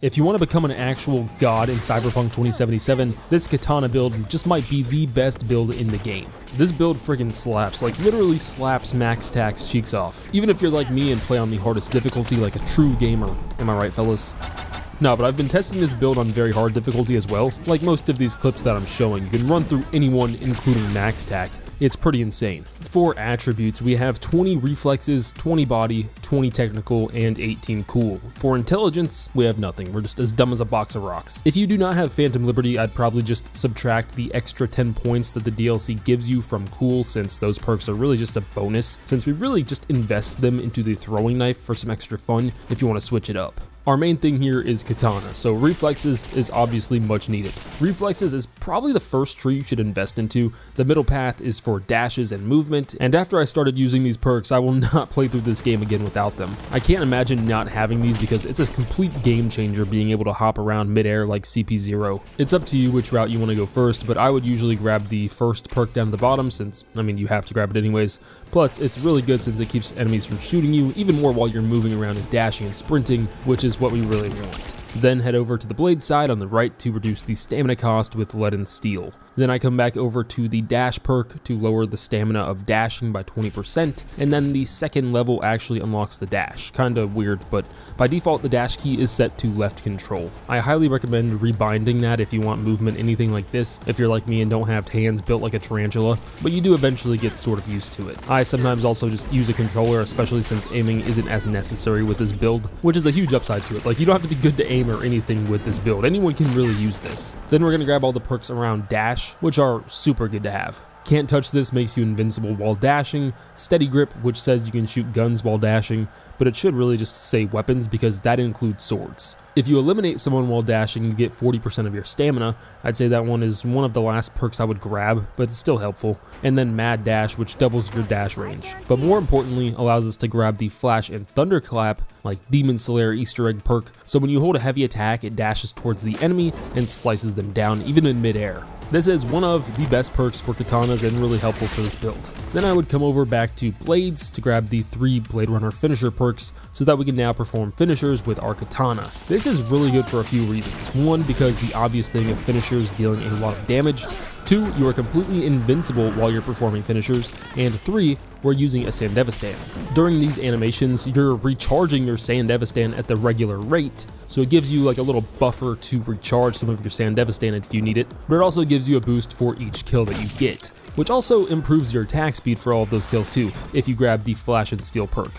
If you want to become an actual god in Cyberpunk 2077, this katana build just might be the best build in the game. This build friggin' slaps, like literally slaps max tax cheeks off. Even if you're like me and play on the hardest difficulty like a true gamer. Am I right, fellas? No, but I've been testing this build on very hard difficulty as well. Like most of these clips that I'm showing, you can run through anyone including max tac. It's pretty insane. For attributes, we have 20 reflexes, 20 body, 20 technical, and 18 cool. For intelligence, we have nothing. We're just as dumb as a box of rocks. If you do not have Phantom Liberty, I'd probably just subtract the extra 10 points that the DLC gives you from cool, since those perks are really just a bonus, since we really just invest them into the throwing knife for some extra fun if you want to switch it up. Our main thing here is katana, so reflexes is obviously much needed. Reflexes is probably the first tree you should invest into. The middle path is for dashes and movement, and after I started using these perks, I will not play through this game again without them. I can't imagine not having these because it's a complete game changer being able to hop around midair like CP0. It's up to you which route you want to go first, but I would usually grab the first perk down at the bottom since, I mean, you have to grab it anyways. Plus, it's really good since it keeps enemies from shooting you, even more while you're moving around and dashing and sprinting, which is what we really want. Then head over to the blade side on the right to reduce the stamina cost with lead and steel. Then I come back over to the dash perk to lower the stamina of dashing by 20%, and then the second level actually unlocks the dash. Kinda weird, but by default the dash key is set to left control. I highly recommend rebinding that if you want movement anything like this, if you're like me and don't have hands built like a tarantula, but you do eventually get sort of used to it. I sometimes also just use a controller, especially since aiming isn't as necessary with this build, which is a huge upside to it. Like, you don't have to be good to aim or anything with this build. Anyone can really use this. Then we're gonna grab all the perks around dash, which are super good to have. Can't touch this makes you invincible while dashing. Steady grip, which says you can shoot guns while dashing, but it should really just say weapons because that includes swords. If you eliminate someone while dashing, you get 40% of your stamina. I'd say that one is one of the last perks I would grab, but it's still helpful. And then Mad Dash, which doubles your dash range. But more importantly, allows us to grab the Flash and Thunderclap, like Demon Slayer Easter egg perk, so when you hold a heavy attack, it dashes towards the enemy and slices them down even in midair. This is one of the best perks for katanas and really helpful for this build. Then I would come over back to blades to grab the 3 Blade Runner finisher perks so that we can now perform finishers with our katana. This is really good for a few reasons. One, because the obvious thing of finishers dealing a lot of damage. 2, you are completely invincible while you're performing finishers, and 3, we're using a Sandevistan. During these animations, you're recharging your Sandevistan at the regular rate, so it gives you like a little buffer to recharge some of your Sandevistan if you need it, but it also gives you a boost for each kill that you get, which also improves your attack speed for all of those kills too, if you grab the Flash and Steel perk.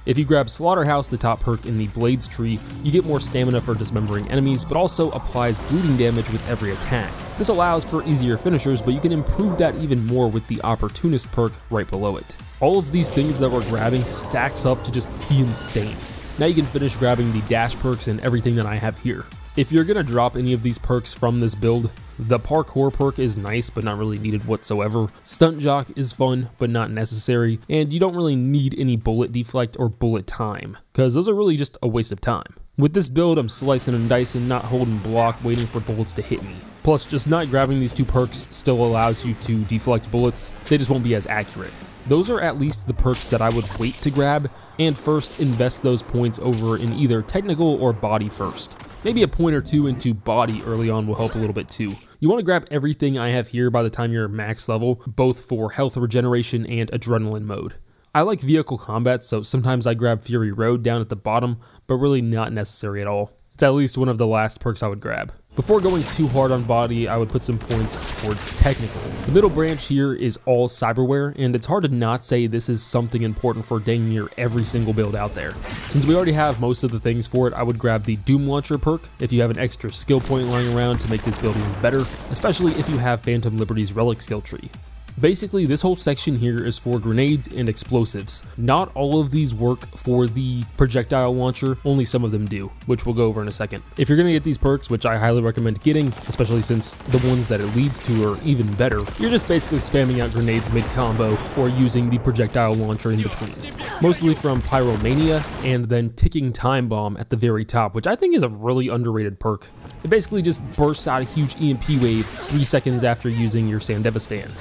If you grab Slaughterhouse, the top perk in the Blades tree, you get more stamina for dismembering enemies, but also applies bleeding damage with every attack. This allows for easier finishers, but you can improve that even more with the Opportunist perk right below it. All of these things that we're grabbing stacks up to just be insane. Now you can finish grabbing the dash perks and everything that I have here. If you're gonna drop any of these perks from this build, the parkour perk is nice but not really needed whatsoever. Stunt jock is fun but not necessary, and you don't really need any bullet deflect or bullet time, because those are really just a waste of time. With this build, I'm slicing and dicing, not holding block, waiting for bullets to hit me. Plus, just not grabbing these 2 perks still allows you to deflect bullets, they just won't be as accurate. Those are at least the perks that I would wait to grab, and first invest those points over in either technical or body first. Maybe a point or 2 into body early on will help a little bit too. You want to grab everything I have here by the time you're max level, both for health regeneration and adrenaline mode. I like vehicle combat, so sometimes I grab Fury Road down at the bottom, but really not necessary at all. It's at least one of the last perks I would grab. Before going too hard on body, I would put some points towards technical. The middle branch here is all Cyberware, and it's hard to not say this is something important for dang near every single build out there. Since we already have most of the things for it, I would grab the Doom Launcher perk if you have an extra skill point lying around to make this build even better, especially if you have Phantom Liberty's relic skill tree. Basically, this whole section here is for grenades and explosives. Not all of these work for the projectile launcher, only some of them do, which we'll go over in a second. If you're gonna get these perks, which I highly recommend getting, especially since the ones that it leads to are even better, you're just basically spamming out grenades mid-combo or using the projectile launcher in between. Mostly from Pyromania and then Ticking Time Bomb at the very top, which I think is a really underrated perk. It basically just bursts out a huge EMP wave 3 seconds after using your Sandevistan.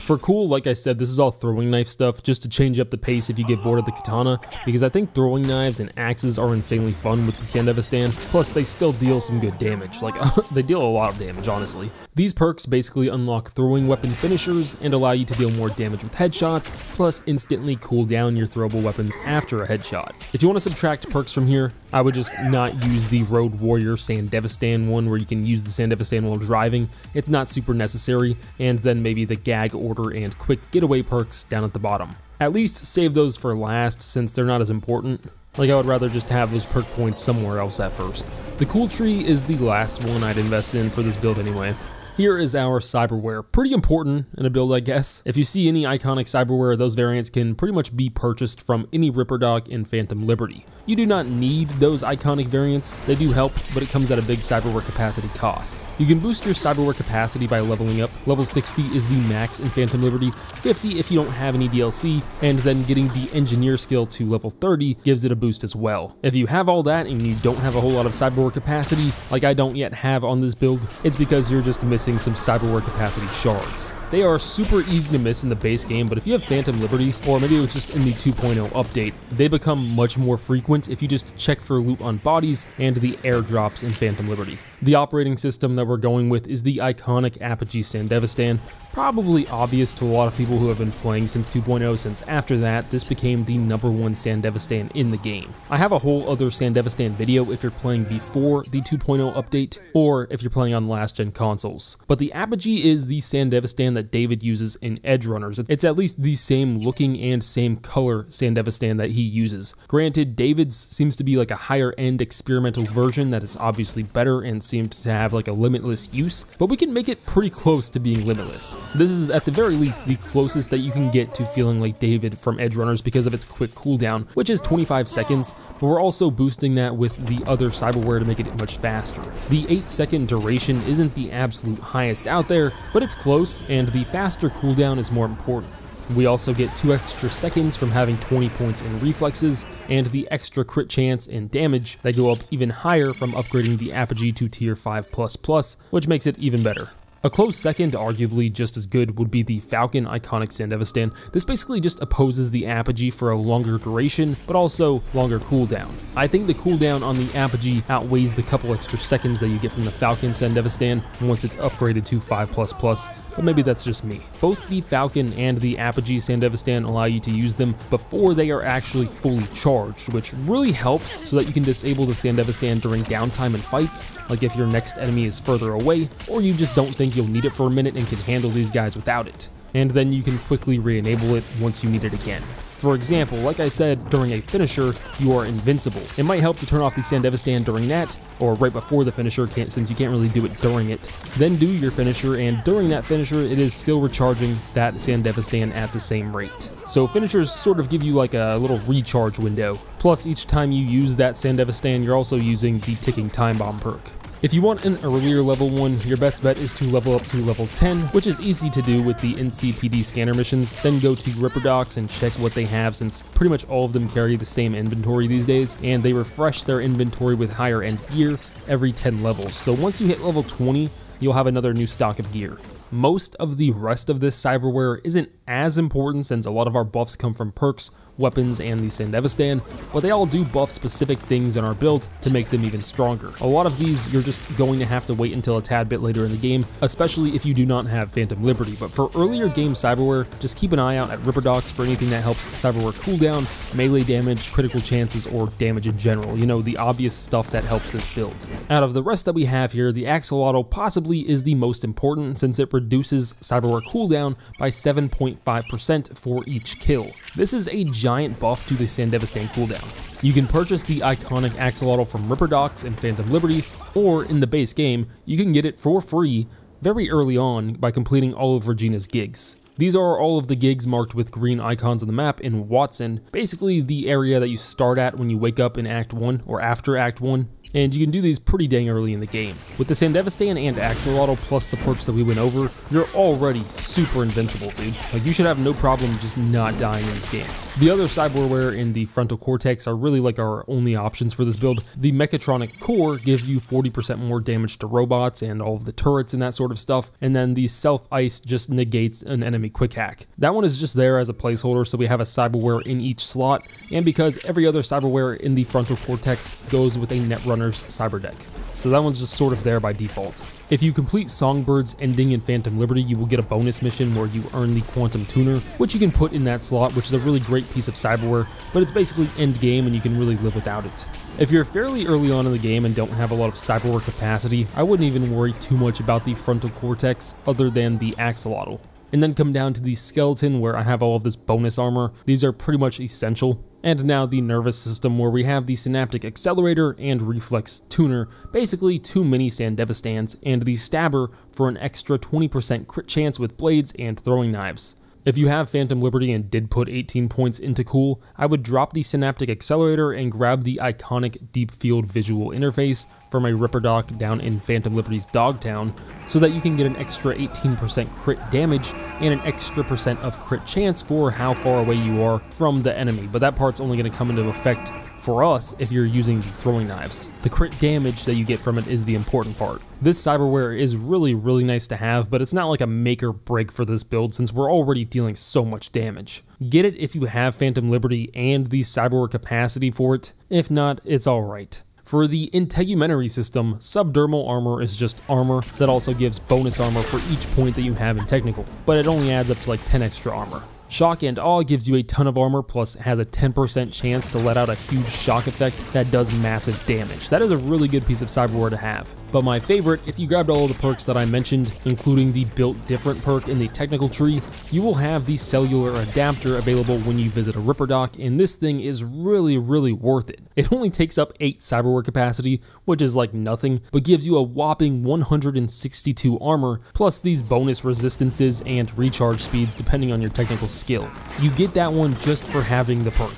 For cool, like I said, this is all throwing knife stuff, just to change up the pace if you get bored of the katana, because I think throwing knives and axes are insanely fun with the Sandevistan, plus they still deal some good damage, like they deal a lot of damage, honestly. These perks basically unlock throwing weapon finishers and allow you to deal more damage with headshots, plus instantly cool down your throwable weapons after a headshot. If you want to subtract perks from here, I would just not use the Road Warrior Sandevistan one where you can use the Sandevistan while driving. It's not super necessary, and then maybe the gag order and quick getaway perks down at the bottom. At least save those for last since they're not as important. Like, I would rather just have those perk points somewhere else at first. The cool tree is the last one I'd invest in for this build anyway. Here is our Cyberware. Pretty important in a build, I guess. If you see any iconic Cyberware, those variants can pretty much be purchased from any Ripper Doc in Phantom Liberty. You do not need those iconic variants. They do help, but it comes at a big Cyberware capacity cost. You can boost your Cyberware capacity by leveling up. Level 60 is the max in Phantom Liberty, 50 if you don't have any DLC, and then getting the Engineer skill to level 30 gives it a boost as well. If you have all that and you don't have a whole lot of Cyberware capacity, like I don't yet have on this build, it's because you're just missing some Cyberware capacity shards. They are super easy to miss in the base game, but if you have Phantom Liberty, or maybe it was just in the 2.0 update, they become much more frequent if you just check for loot on bodies and the airdrops in Phantom Liberty. The operating system that we're going with is the iconic Apogee Sandevistan, probably obvious to a lot of people who have been playing since 2.0, since after that, this became the #1 Sandevistan in the game. I have a whole other Sandevistan video if you're playing before the 2.0 update, or if you're playing on last-gen consoles. But the Apogee is the Sandevistan that David uses in Edgerunners. It's at least the same looking and same color Sandevistan that he uses. Granted, David's seems to be like a higher-end experimental version that is obviously better and seemed to have like a limitless use, but we can make it pretty close to being limitless. This is at the very least the closest that you can get to feeling like David from Edgerunners because of its quick cooldown, which is 25 seconds, but we're also boosting that with the other Cyberware to make it much faster. The 8-second duration isn't the absolute highest out there, but it's close, and the faster cooldown is more important. We also get 2 extra seconds from having 20 points in reflexes, and the extra crit chance and damage that go up even higher from upgrading the Apogee to tier 5++, which makes it even better. A close second, arguably just as good, would be the Falcon iconic Sandevistan. This basically just opposes the Apogee for a longer duration, but also longer cooldown. I think the cooldown on the Apogee outweighs the couple extra seconds that you get from the Falcon Sandevistan once it's upgraded to 5++, but maybe that's just me. Both the Falcon and the Apogee Sandevistan allow you to use them before they are actually fully charged, which really helps so that you can disable the Sandevistan during downtime in fights, like if your next enemy is further away, or you just don't think you'll need it for a minute and can handle these guys without it. And then you can quickly re-enable it once you need it again. For example, like I said, during a finisher, you are invincible. It might help to turn off the Sandevistan during that, or right before the finisher, since you can't really do it during it. Then do your finisher, and during that finisher, it is still recharging that Sandevistan at the same rate. So finishers sort of give you like a little recharge window. Plus, each time you use that Sandevistan, you're also using the ticking time bomb perk. If you want an earlier level one, your best bet is to level up to level 10, which is easy to do with the NCPD scanner missions. Then go to Ripper Docs and check what they have, since pretty much all of them carry the same inventory these days, and they refresh their inventory with higher end gear every 10 levels. So once you hit level 20, you'll have another new stock of gear. Most of the rest of this Cyberware isn't as important since a lot of our buffs come from perks, weapons, and the Sandevistan, but they all do buff specific things in our build to make them even stronger. A lot of these you're just going to have to wait until a tad bit later in the game, especially if you do not have Phantom Liberty, but for earlier game Cyberware, just keep an eye out at Ripper Docs for anything that helps Cyberware cooldown, melee damage, critical chances, or damage in general, you know, the obvious stuff that helps this build. Out of the rest that we have here, the Axolotl possibly is the most important since it reduces Cyberware cooldown by 7.5% for each kill. This is a giant buff to the Sandevistan cooldown. You can purchase the iconic Axolotl from Ripper Docs and Phantom Liberty, or in the base game, you can get it for free very early on by completing all of Regina's gigs. These are all of the gigs marked with green icons on the map in Watson, basically the area that you start at when you wake up in Act 1 or after Act 1. and you can do these pretty dang early in the game. With the Sandevistan and Axolotl plus the perks that we went over, you're already super invincible, dude. Like, you should have no problem just not dying in this game. The other Cyberware in the frontal cortex are really like our only options for this build. The Mechatronic Core gives you 40% more damage to robots and all of the turrets and that sort of stuff, and then the Self-Ice just negates an enemy quick hack. That one is just there as a placeholder, so we have a Cyberware in each slot, and because every other Cyberware in the frontal cortex goes with a Netrunner's cyber deck. So that one's just sort of there by default. If you complete Songbird's ending in Phantom Liberty, you will get a bonus mission where you earn the Quantum Tuner, which you can put in that slot, which is a really great piece of Cyberware, but it's basically end game and you can really live without it. If you're fairly early on in the game and don't have a lot of Cyberware capacity, I wouldn't even worry too much about the frontal cortex other than the Axolotl. And then come down to the skeleton where I have all of this bonus armor. These are pretty much essential. And now the nervous system where we have the synaptic accelerator and reflex tuner, basically 2 mini Sandevistans, and the stabber for an extra 20% crit chance with blades and throwing knives. If you have Phantom Liberty and did put 18 points into cool, I would drop the synaptic accelerator and grab the iconic deep field visual interface from a Ripper Doc down in Phantom Liberty's Dogtown, so that you can get an extra 18% crit damage and an extra % of crit chance for how far away you are from the enemy, but that part's only going to come into effect for us if you're using the throwing knives. The crit damage that you get from it is the important part. This Cyberware is really nice to have, but it's not like a make or break for this build since we're already dealing so much damage. Get it if you have Phantom Liberty and the Cyberware capacity for it. If not, it's alright. For the integumentary system, subdermal armor is just armor that also gives bonus armor for each point that you have in technical, but it only adds up to like 10 extra armor. Shock and Awe gives you a ton of armor, plus has a 10% chance to let out a huge shock effect that does massive damage. That is a really good piece of Cyberware to have. But my favorite, if you grabbed all of the perks that I mentioned, including the built different perk in the technical tree, you will have the cellular adapter available when you visit a Ripper Doc, and this thing is really worth it. It only takes up 8 Cyberware capacity, which is like nothing, but gives you a whopping 162 armor, plus these bonus resistances and recharge speeds depending on your technical skill. You get that one just for having the perk.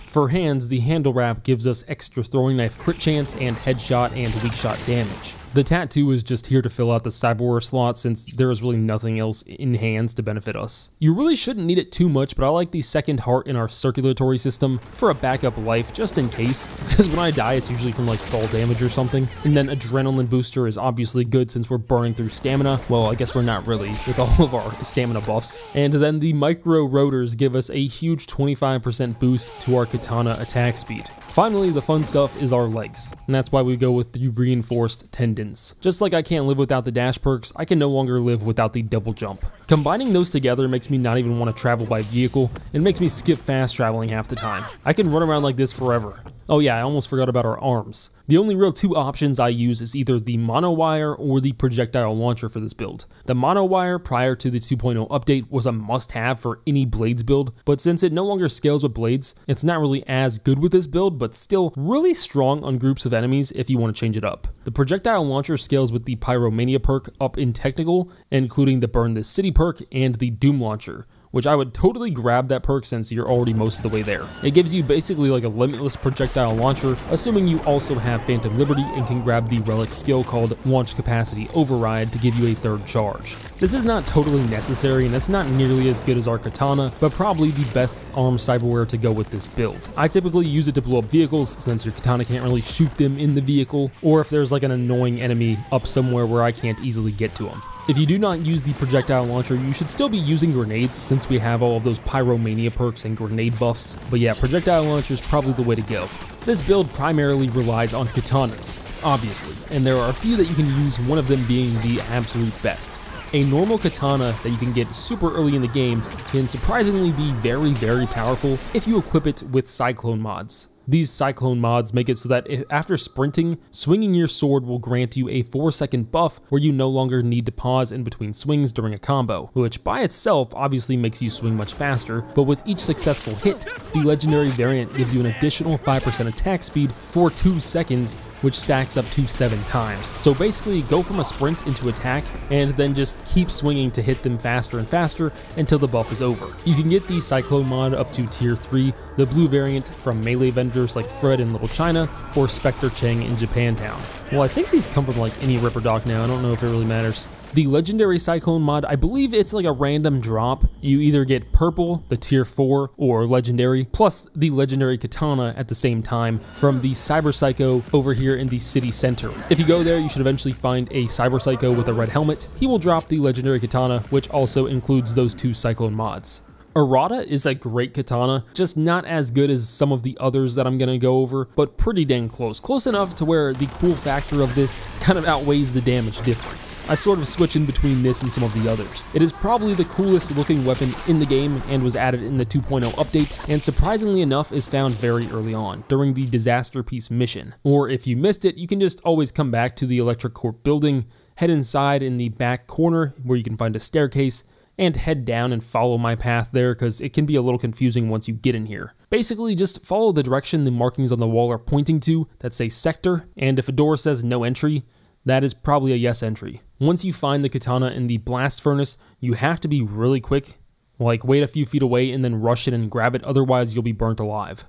For hands, the handle wrap gives us extra throwing knife crit chance and headshot and weak shot damage. The tattoo is just here to fill out the Cyberware slot since there is really nothing else in hands to benefit us. You really shouldn't need it too much, but I like the second heart in our circulatory system for a backup life just in case, because when I die it's usually from like fall damage or something. And then adrenaline booster is obviously good since we're burning through stamina. Well, I guess we're not really with all of our stamina buffs. And then the micro rotors give us a huge 25% boost to our katana attack speed. Finally, the fun stuff is our legs, and that's why we go with the reinforced tendons. Just like I can't live without the dash perks, I can no longer live without the double jump. Combining those together makes me not even want to travel by vehicle, and makes me skip fast traveling half the time. I can run around like this forever. Oh yeah, I almost forgot about our arms. The only real 2 options I use is either the monowire or the projectile launcher for this build. The monowire prior to the 2.0 update was a must-have for any blades build, but since it no longer scales with blades, it's not really as good with this build, but still really strong on groups of enemies if you want to change it up. The projectile launcher scales with the Pyromania perk up in technical, including the Burn This City perk and the Doom launcher, which I would totally grab that perk since you're already most of the way there. It gives you basically like a limitless projectile launcher, assuming you also have Phantom Liberty and can grab the relic skill called Launch Capacity Override to give you a 3rd charge. This is not totally necessary and it's not nearly as good as our katana, but probably the best arm Cyberware to go with this build. I typically use it to blow up vehicles since your katana can't really shoot them in the vehicle, or if there's like an annoying enemy up somewhere where I can't easily get to them. If you do not use the projectile launcher, you should still be using grenades since we have all of those Pyromania perks and grenade buffs, but yeah, projectile launcher is probably the way to go. This build primarily relies on katanas, obviously, and there are a few that you can use, one of them being the absolute best. A normal katana that you can get super early in the game can surprisingly be very powerful if you equip it with cyclone mods. These cyclone mods make it so that after sprinting, swinging your sword will grant you a 4-second buff where you no longer need to pause in between swings during a combo, which by itself obviously makes you swing much faster, but with each successful hit, the legendary variant gives you an additional 5% attack speed for 2 seconds, which stacks up to 7 times. So basically go from a sprint into attack and then just keep swinging to hit them faster and faster until the buff is over. You can get the cyclone mod up to tier 3, the blue variant from melee vendors characters like Fred in Little China or Spectre Chang in Japantown. Well, I think these come from like any Ripper Doc now, I don't know if it really matters. The Legendary Cyclone mod, I believe it's like a random drop. You either get purple, the tier 4, or legendary, plus the Legendary Katana at the same time from the Cyber Psycho over here in the city center. If you go there, you should eventually find a Cyber Psycho with a red helmet. He will drop the Legendary Katana, which also includes those 2 Cyclone mods. Errata is a great katana, just not as good as some of the others that I'm going to go over, but pretty dang close. Close enough to where the cool factor of this kind of outweighs the damage difference. I sort of switch in between this and some of the others. It is probably the coolest looking weapon in the game and was added in the 2.0 update, and surprisingly enough is found very early on, during the Disaster Piece mission. Or if you missed it, you can just always come back to the Electric Corp building, head inside in the back corner where you can find a staircase, and head down and follow my path there because it can be a little confusing once you get in here. Basically, just follow the direction the markings on the wall are pointing to that say sector, and if a door says no entry, that is probably a yes entry. Once you find the katana in the blast furnace, you have to be really quick, like wait a few feet away and then rush it and grab it, otherwise you'll be burnt alive.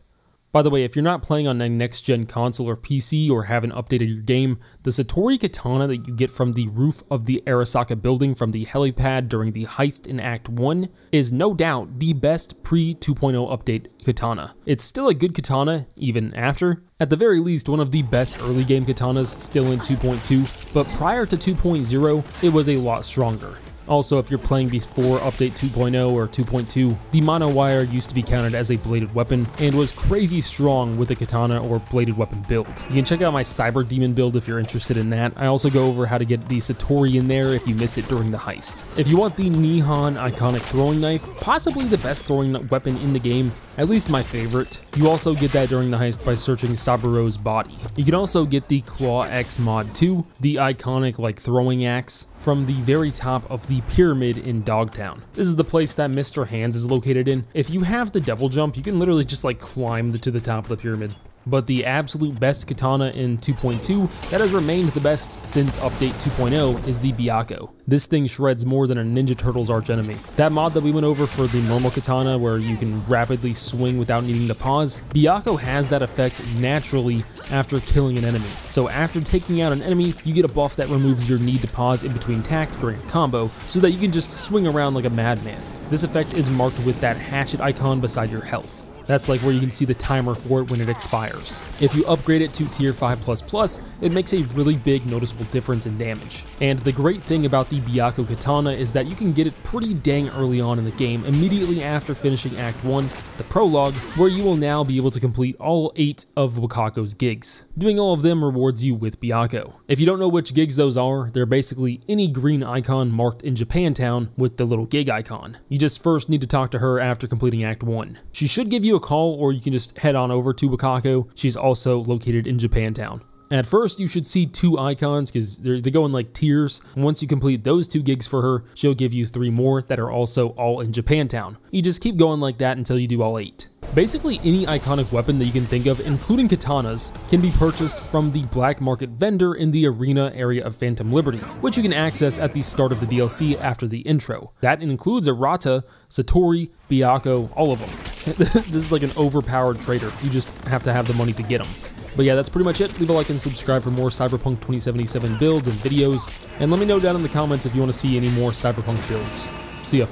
By the way, if you're not playing on a next-gen console or PC or haven't updated your game, the Satori Katana that you get from the roof of the Arasaka building from the helipad during the heist in Act 1 is no doubt the best pre-2.0 update katana. It's still a good katana, even after. At the very least, one of the best early game katanas still in 2.2, but prior to 2.0, it was a lot stronger. Also, if you're playing before Update 2.0 or 2.2, the monowire used to be counted as a bladed weapon and was crazy strong with a katana or bladed weapon build. You can check out my Cyber Demon build if you're interested in that. I also go over how to get the Satori in there if you missed it during the heist. If you want the Nihon iconic throwing knife, possibly the best throwing weapon in the game, at least my favorite, you also get that during the heist by searching Saburo's body. You can also get the Claw X mod 2, the iconic like throwing axe, from the very top of the pyramid in Dogtown. This is the place that Mr. Hands is located in. If you have the double jump, you can literally just like climb to the top of the pyramid. But the absolute best katana in 2.2 that has remained the best since Update 2.0 is the Byakko. This thing shreds more than a Ninja Turtles archenemy. That mod that we went over for the normal katana where you can rapidly swing without needing to pause, Byakko has that effect naturally after killing an enemy. So after taking out an enemy, you get a buff that removes your need to pause in between attacks during a combo so that you can just swing around like a madman. This effect is marked with that hatchet icon beside your health. That's like where you can see the timer for it when it expires. If you upgrade it to tier 5++, it makes a really big noticeable difference in damage. And the great thing about the Byakko Katana is that you can get it pretty dang early on in the game, immediately after finishing Act 1, the prologue, where you will now be able to complete all 8 of Wakako's gigs. Doing all of them rewards you with Byakko. If you don't know which gigs those are, they're basically any green icon marked in Japantown with the little gig icon. You just first need to talk to her after completing Act 1. She should give you a call, or you can just head on over to Wakako. She's also located in Japantown. At first, you should see 2 icons because they go in like tiers. Once you complete those 2 gigs for her, she'll give you 3 more that are also all in Japantown. You just keep going like that until you do all 8. Basically, any iconic weapon that you can think of, including katanas, can be purchased from the black market vendor in the arena area of Phantom Liberty, which you can access at the start of the DLC after the intro. That includes Errata, Satori, Byakko, all of them. This is like an overpowered trader. You just have to have the money to get them. But yeah, that's pretty much it. Leave a like and subscribe for more Cyberpunk 2077 builds and videos, and let me know down in the comments if you want to see any more Cyberpunk builds. See ya.